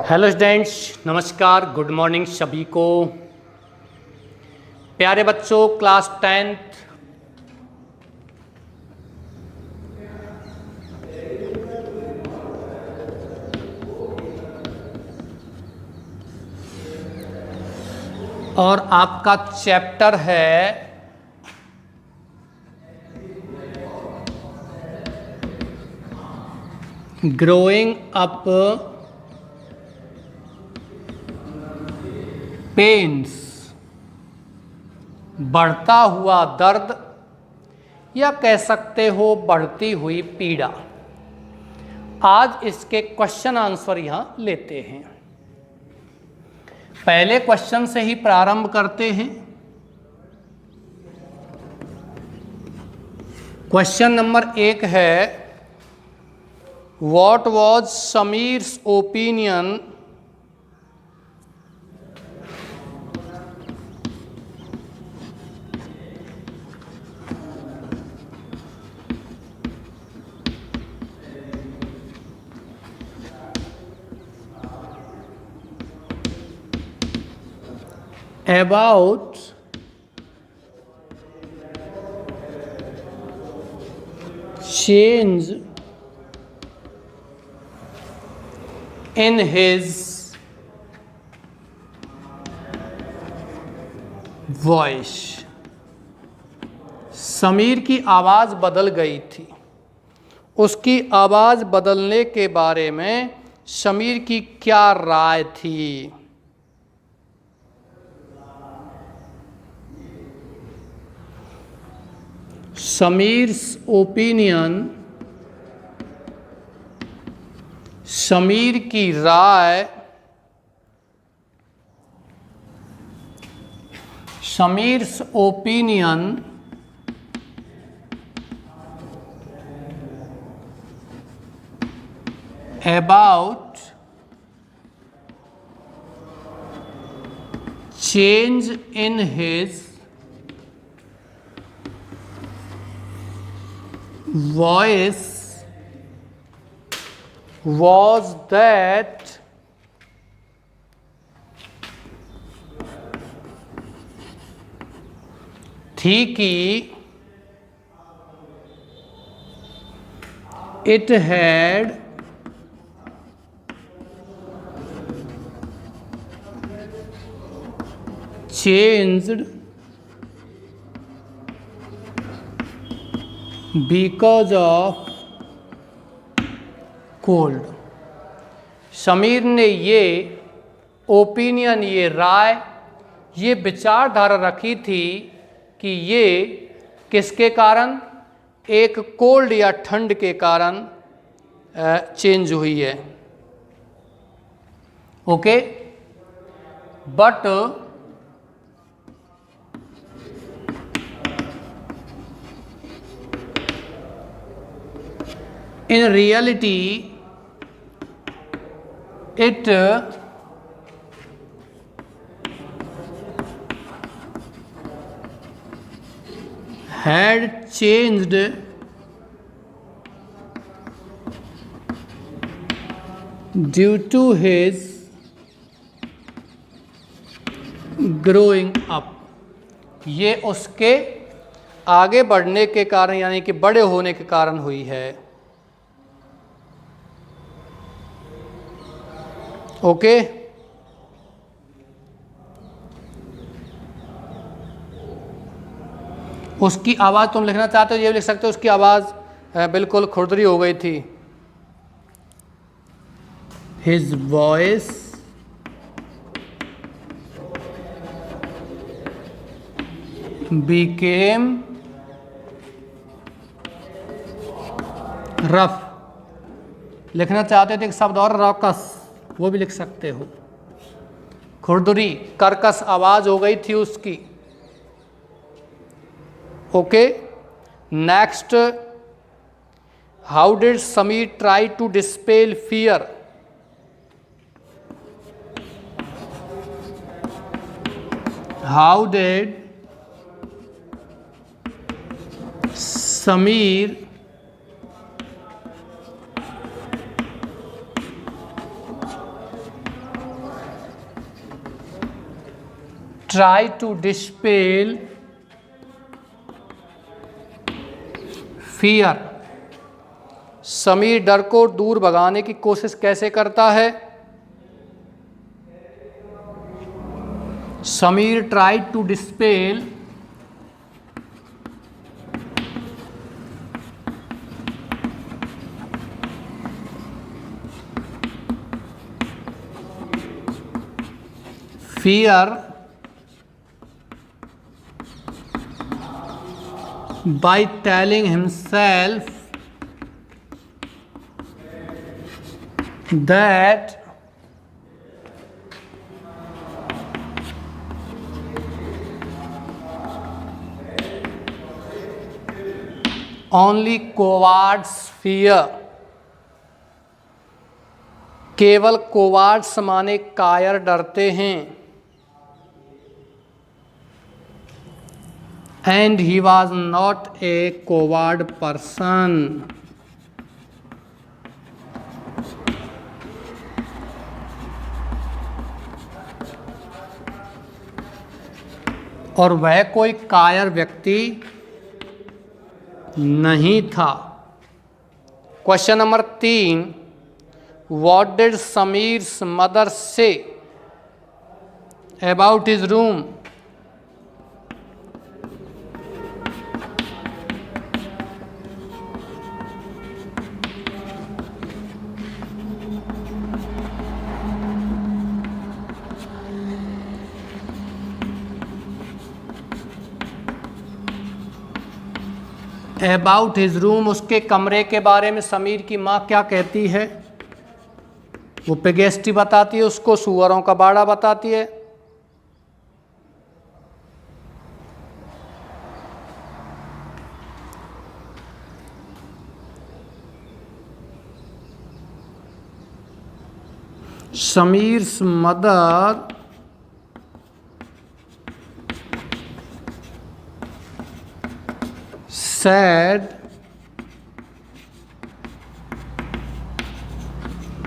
Hello students, नमस्कार, good morning सभी को। प्यारे बच्चों, क्लास 10th और आपका चैप्टर है ग्रोइंग अप पेन्स, बढ़ता हुआ दर्द या कह सकते हो बढ़ती हुई पीड़ा। आज इसके क्वेश्चन आंसर यहां लेते हैं। पहले क्वेश्चन से ही प्रारंभ करते हैं। क्वेश्चन नंबर 1 है, what was Sameer's opinion about change in his voice। Sameer की आवाज़ बदल गई थी। उसकी आवाज़ बदलने के बारे में समीर की क्या राय थी? समीर्स ओपिनियन, समीर की राय, Sameer's opinion about change in his voice was that थी कि it had changed because of cold। Sameer ने ये ओपिनियन, ये राय, ये विचारधारा रखी थी कि ये किसके कारण, एक कोल्ड या ठंड के कारण चेंज हुई है। Okay, but in reality it had changed due to his growing up। ये उसके आगे बढ़ने के कारण, यानी कि बड़े होने के कारण हुई है। ओके, उसकी आवाज़ तुम लिखना चाहते हो, ये लिख सकते हो, उसकी आवाज़ बिल्कुल खुरदरी हो गई थी। His voice became rough. लिखना चाहते थे एक शब्द और, रॉकस, वो भी लिख सकते हो। खुरदुरी, कर्कश आवाज हो गई थी उसकी। Okay, next, how did Sameer try to dispel fear? How did Sameer try to dispel fear। Sameer डर को दूर भगाने की कोशिश कैसे करता है? Sameer tried to dispel fear by telling himself that only cowards fear। केवल कोवार्ड्स माने कायर डरते हैं। And he was not a coward person। और वह कोई कायर व्यक्ति नहीं था। Question number 3, What did Samir's mother say about his room? About his room, उसके कमरे के बारे में समीर की माँ क्या कहती है? वो पिगेस्टी बताती है, उसको सुअरों का बाड़ा बताती है। Samir's mother said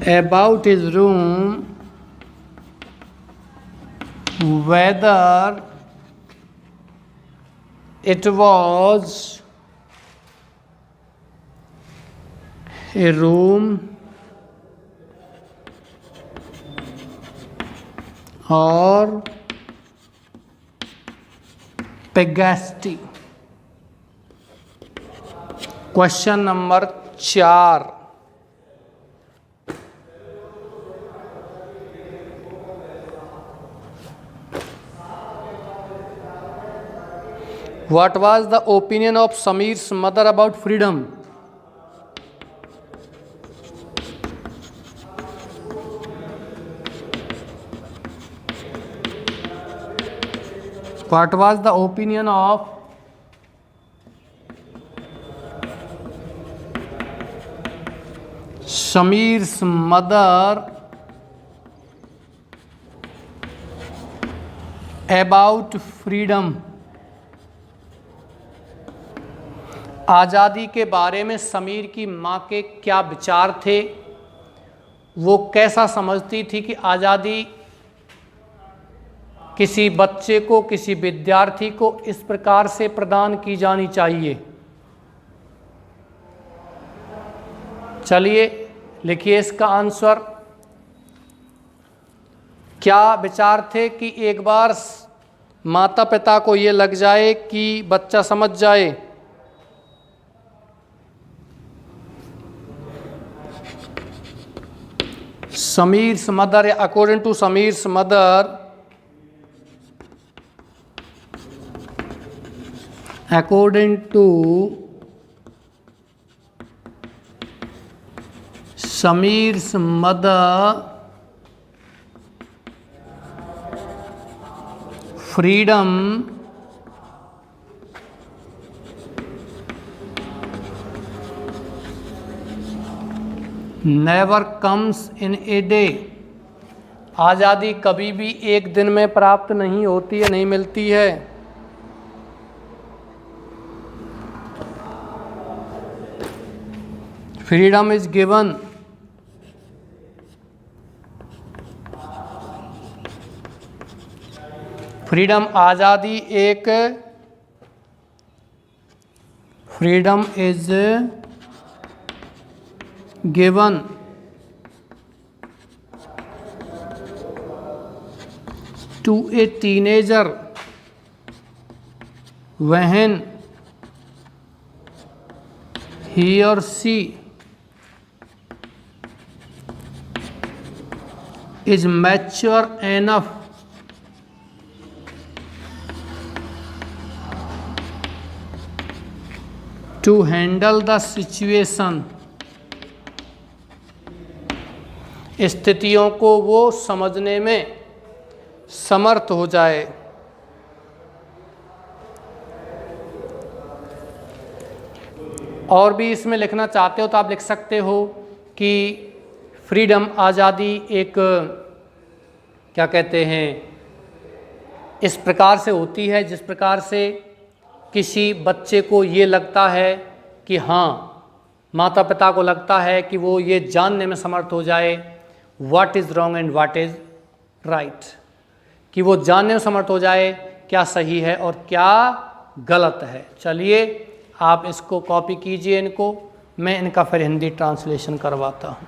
about his room whether it was a room or pegasti। Question number 4, What was the opinion of Samir's mother about freedom? What was the opinion of Samir's mother about freedom? आज़ादी के बारे में समीर की माँ के क्या विचार थे? वो कैसा समझती थी कि आज़ादी किसी बच्चे को, किसी विद्यार्थी को इस प्रकार से प्रदान की जानी चाहिए? चलिए लिखिए इसका आंसर। क्या विचार थे कि एक बार माता पिता को ये लग जाए कि बच्चा समझ जाए? Samir's mother, according to Samir's mother, according to Samir's mother, freedom never comes in a day। आज़ादी कभी भी एक दिन में प्राप्त नहीं होती है, नहीं मिलती है। फ्रीडम इज गिवन फ्रीडम आज़ादी एक, freedom is given to a teenager when he or she is mature enough to handle the situation, स्थितियों को वो समझने में समर्थ हो जाए। और भी इसमें लिखना चाहते हो तो आप लिख सकते हो कि फ्रीडम आज़ादी एक क्या कहते हैं, इस प्रकार से होती है जिस प्रकार से किसी बच्चे को ये लगता है कि हाँ, माता पिता को लगता है कि वो ये जानने में समर्थ हो जाए what is wrong and what is right, कि वो जानने में समर्थ हो जाए क्या सही है और क्या गलत है। चलिए आप इसको कॉपी कीजिए, इनको मैं इनका फिर हिंदी ट्रांसलेशन करवाता हूँ।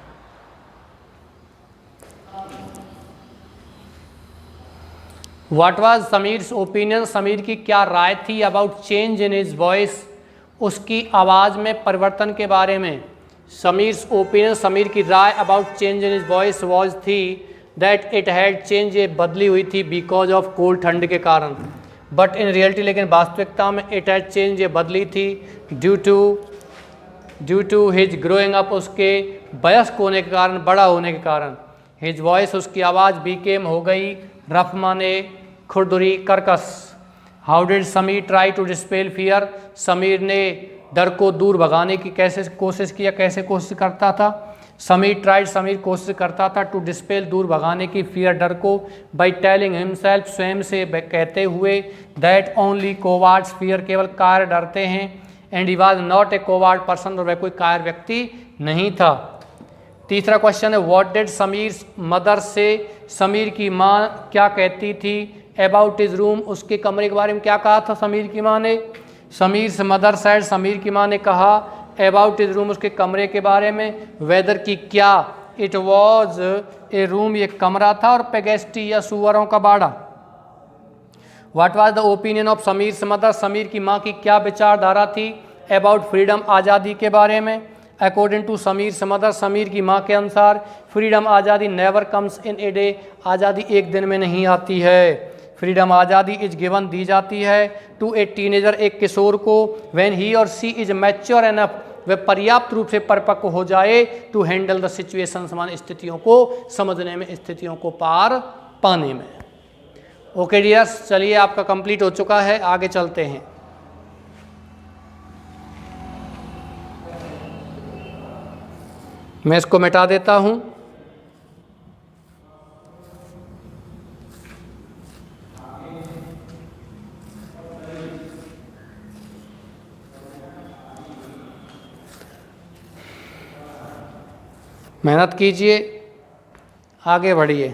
What was Sameers opinion, Sameer की क्या राय थी about change in his voice, उसकी आवाज़ में परिवर्तन के बारे में। समीर्स ओपिनियन, समीर की राय about change in his voice was थी दैट इट हैड चेंज, ये बदली हुई थी बिकॉज ऑफ कोल्ड, ठंड के कारण। बट इन रियलिटी, लेकिन वास्तविकता में इट हैड चेंज, ये बदली थी due to his growing up, उसके वयस्क होने के कारण, बड़ा होने के कारण। हिज वॉइस, उसकी आवाज़ बीकेम हो गई, रफ माने खुरदुरी, कर्कश। How did Sameer try to dispel fear, Sameer ने डर को दूर भगाने की कैसे कोशिश किया, कैसे कोशिश करता था। समीर ट्राइड, समीर कोशिश करता था टू डिस्पेल, दूर भगाने की, फियर, डर को, बाई टेलिंग हिमसेल्फ, स्वयं से कहते हुए, दैट ओनली कोवार्ड्स फियर, केवल कायर डरते हैं, and he was not a coward person, और वह कोई कायर व्यक्ति नहीं था। तीसरा क्वेश्चन है व्हाट डिड समीर मदर से, समीर की माँ क्या कहती थी अबाउट हिज रूम, उसके कमरे के बारे में क्या कहा था समीर की माँ ने। समीर से मदर साइड, समीर की माँ ने कहा अबाउट हिज रूम, उसके कमरे के बारे में। वेदर की क्या, इट वॉज ए रूम, ये कमरा था, और पेगेस्टी या सुअरों का बाड़ा। What was the opinion of Sameer से मदर, समीर की माँ की क्या विचारधारा थी अबाउट फ्रीडम, आज़ादी के बारे में। अकॉर्डिंग टू समीर से मदर, समीर की माँ के अनुसार फ्रीडम, आज़ादी never comes in a day, आज़ादी एक दिन में नहीं आती है। फ्रीडम, आज़ादी इज गिवन, दी जाती है, टू ए टीनेजर, एक किशोर को, व्हेन ही और सी इज मैच्योर एनफ, वह पर्याप्त रूप से परिपक्व हो जाए, टू हैंडल द सिचुएशन, समान स्थितियों को समझने में, स्थितियों को पार पाने में। ओके डियर्स, चलिए आपका कंप्लीट हो चुका है, आगे चलते हैं। मैं इसको मिटा देता हूं। मेहनत कीजिए, आगे बढ़िए।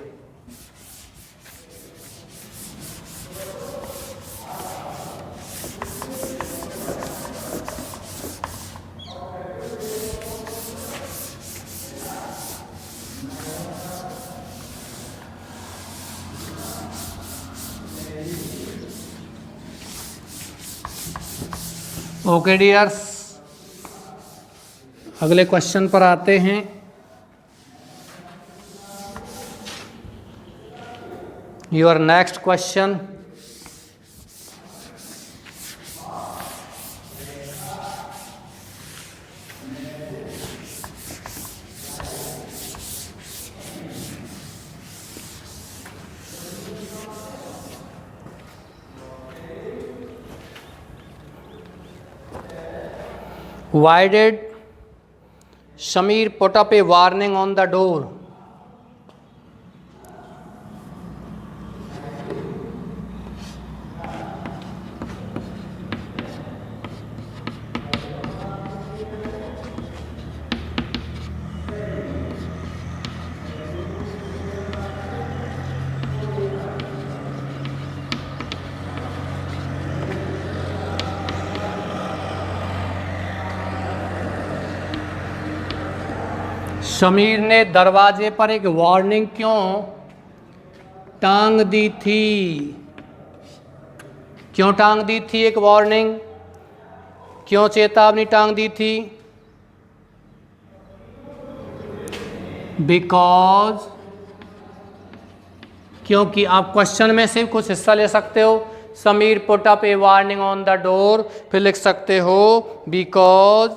ओके डियर्स, अगले क्वेश्चन पर आते हैं। Your next question, why did Shamir put up a warning on the door? Sameer ने दरवाजे पर एक वार्निंग क्यों टांग दी थी? क्यों टांग दी थी एक वार्निंग? क्यों चेतावनी टांग दी थी? बिकॉज, क्योंकि आप क्वेश्चन में से कुछ हिस्सा ले सकते हो। Sameer put up A warning on the door, फिर लिख सकते हो बिकॉज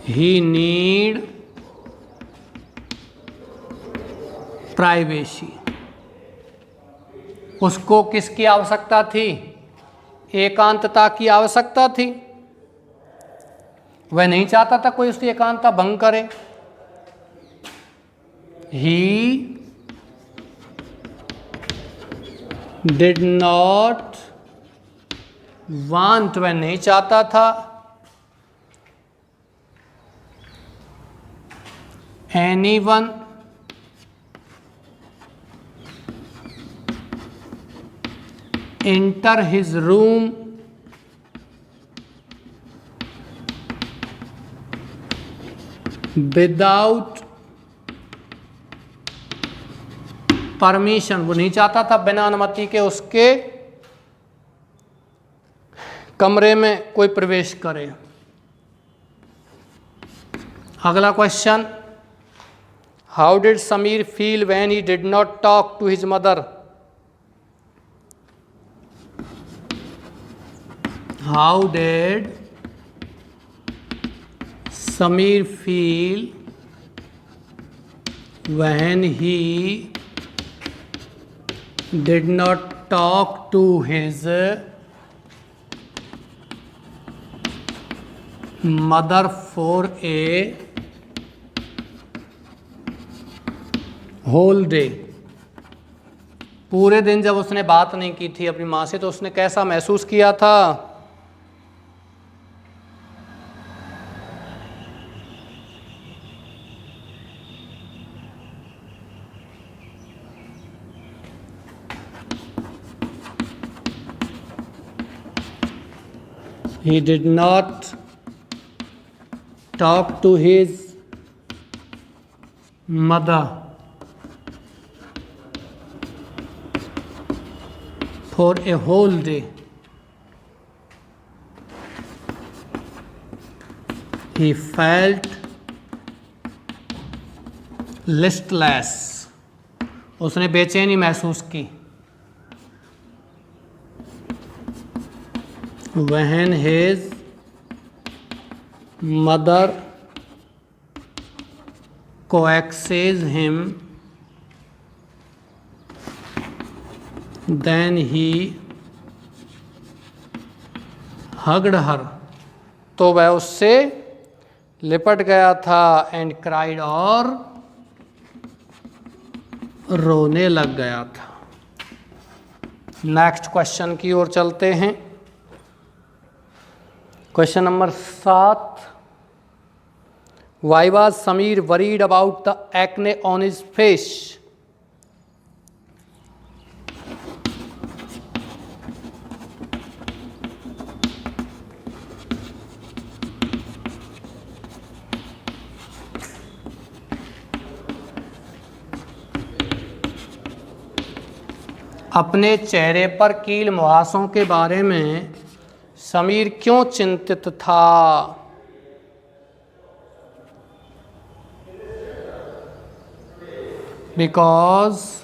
ही नीड प्राइवेसी। उसको किसकी आवश्यकता थी? एकांतता की आवश्यकता थी। वह नहीं चाहता था कोई उसकी एकांतता भंग करे। ही डिड नॉट वांट, वह नहीं चाहता था anyone enter his room without permission. वो नहीं चाहता था बिना अनुमति के उसके कमरे में कोई प्रवेश करे। अगला question, how did Sameer feel when he did not talk to his mother? How did Sameer feel when he did not talk to his mother for a whole day? पूरे दिन जब उसने बात नहीं की थी अपनी माँ से तो उसने कैसा महसूस किया था? He did not talk to his mother for a whole day. He felt listless. उसने बेचैनी महसूस की। When his mother coaxes him, then he hugged her. तो वह उससे लिपट गया था and cried, और रोने लग गया था। नेक्स्ट क्वेश्चन की ओर चलते हैं। Question number 7, Why was Sameer worried about the acne on his face? अपने चेहरे पर कील मुहासों के बारे में समीर क्यों चिंतित था? Because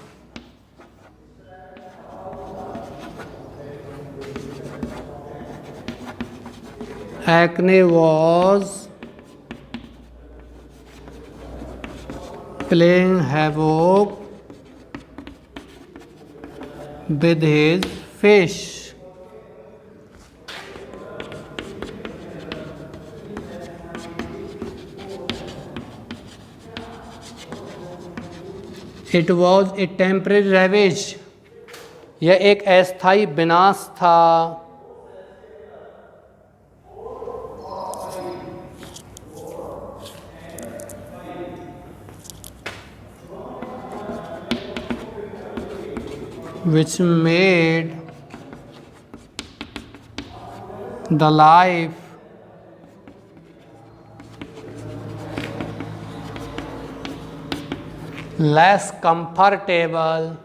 acne was playing havoc with his face. It was a temporary ravage. यह एक अस्थायी विनाश था। Which made the life less comfortable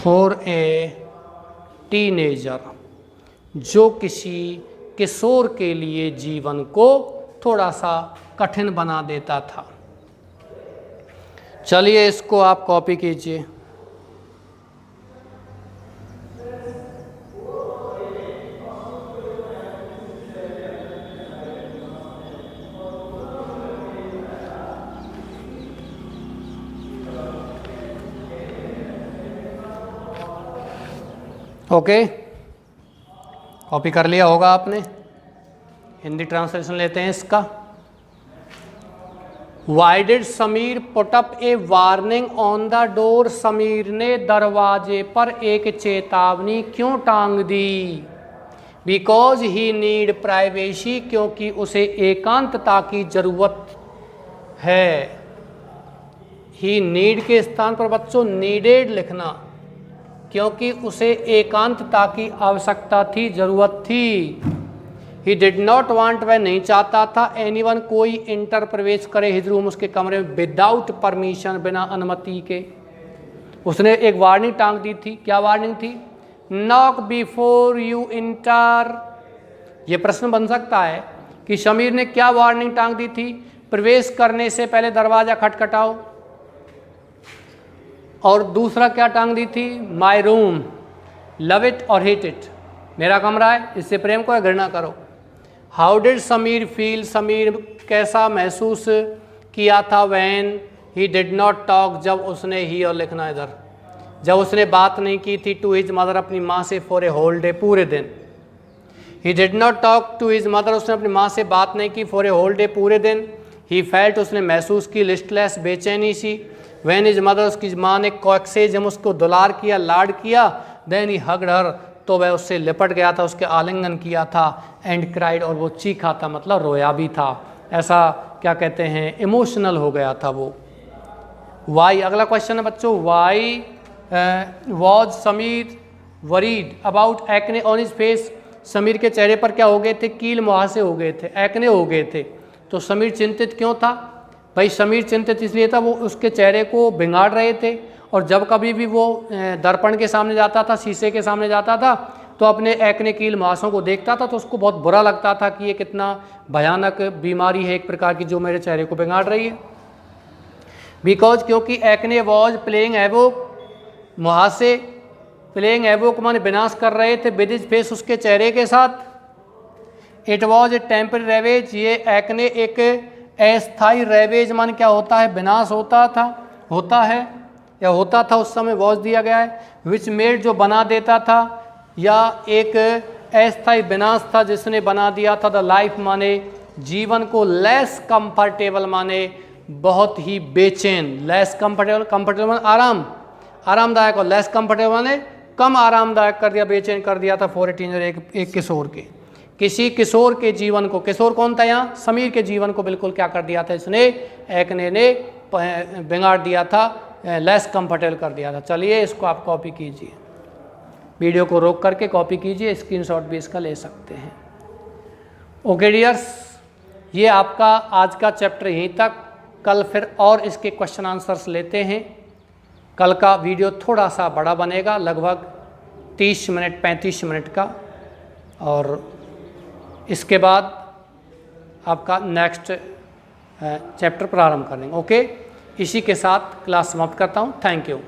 for a teenager, जो किसी किशोर के लिए जीवन को थोड़ा सा कठिन बना देता था। चलिए इसको आप कॉपी कीजिए। ओके, कॉपी कर लिया होगा आपने। हिंदी ट्रांसलेशन लेते हैं इसका। Why did Sameer put up A warning on the door, Sameer ने दरवाजे पर एक चेतावनी क्यों टांग दी? बिकॉज ही नीड प्राइवेसी, क्योंकि उसे एकांतता की जरूरत है। ही नीड के स्थान पर बच्चों नीडेड लिखना, क्योंकि उसे एकांतता की आवश्यकता थी, जरूरत थी। ही डिड नॉट वांट, वह नहीं चाहता था, एनीवन कोई इंटर प्रवेश करे हिज रूम, उसके कमरे में, विदाउट परमिशन, बिना अनुमति के। उसने एक वार्निंग टांग दी थी। क्या वार्निंग थी? Knock before you inter. ये प्रश्न बन सकता है कि समीर ने क्या वार्निंग टांग दी थी? प्रवेश करने से पहले दरवाजा खटखटाओ। और दूसरा क्या टांग दी थी? माई रूम, लव इट और हेट इट, मेरा कमरा है, इससे प्रेम करो या घृणा करो। How did Sameer feel, Sameer कैसा महसूस किया था? When he did not talk, जब उसने, ही और लिखना इधर, जब उसने बात नहीं की थी, टू हिज मदर, अपनी माँ से, फॉर ए होल डे, पूरे दिन। He did not talk to his mother, उसने अपनी माँ से बात नहीं की, फॉर ए होल डे, पूरे दिन। ही फेल्ट, उसने महसूस की, लिस्टलेस, बेचैनी सी। वैन इज मदर, उसकी माँ ने कॉक्सेज, हम उसको दुलार किया, लाड किया। देन ही हग्ड हर, तो वह उससे लिपट गया था, उसके आलिंगन किया था। एंड क्राइड, और वो चीखा था, मतलब रोया भी था, ऐसा क्या कहते हैं, इमोशनल हो गया था वो। वाई, अगला क्वेश्चन है बच्चों, why was Sameer worried about acne on his face, Sameer के चेहरे पर क्या हो गए थे? कील मुहासे हो गए थे, एक्ने हो गए थे। तो समीर चिंतित क्यों था? भाई समीर चिंतित इसलिए था, वो उसके चेहरे को भिंगाड़ रहे थे, और जब कभी भी वो दर्पण के सामने जाता था, शीशे के सामने जाता था, तो अपने एक्ने कील मुहासों को देखता था, तो उसको बहुत बुरा लगता था कि ये कितना भयानक बीमारी है एक प्रकार की, जो मेरे चेहरे को भिंगाड़ रही है। बिकॉज, क्योंकि एक्ने वॉज प्लेइंग एवोक, मुहासे प्लेइंग एवोक माने विनाश कर रहे थे, विद हिज फेस, उसके चेहरे के साथ। It was a temporary ravage, ये एक्ने एक अस्थाई रेवेज मान क्या होता है? विनाश होता था, होता है या होता था, उस समय वॉज दिया गया है। विच मेड, जो बना देता था, या एक अस्थाई विनाश था जिसने बना दिया था। द लाइफ माने जीवन को, लेस कंफर्टेबल माने बहुत ही बेचैन, लेस कंफर्टेबल, कंफर्टेबल माने आराम, आरामदायक, और लेस कंफर्टेबल माने कम आरामदायक कर दिया, बेचैन कर दिया था। फॉर ए टीनेजर, एक किशोर के, किसी किशोर के जीवन को, किशोर कौन था यहाँ? समीर के जीवन को बिल्कुल क्या कर दिया था इसने? एक्ने ने बिगाड़ दिया था, लेस कंफर्टेबल कर दिया था। चलिए इसको आप कॉपी कीजिए, वीडियो को रोक करके कॉपी कीजिए, स्क्रीनशॉट भी इसका ले सकते हैं। ओके डियर्स, ये आपका आज का चैप्टर यहीं तक। कल फिर और इसके क्वेश्चन आंसर्स लेते हैं। कल का वीडियो थोड़ा सा बड़ा बनेगा, लगभग 30 मिनट 35 मिनट का, और इसके बाद आपका नेक्स्ट चैप्टर प्रारंभ करेंगे। ओके, इसी के साथ क्लास समाप्त करता हूँ। Thank you.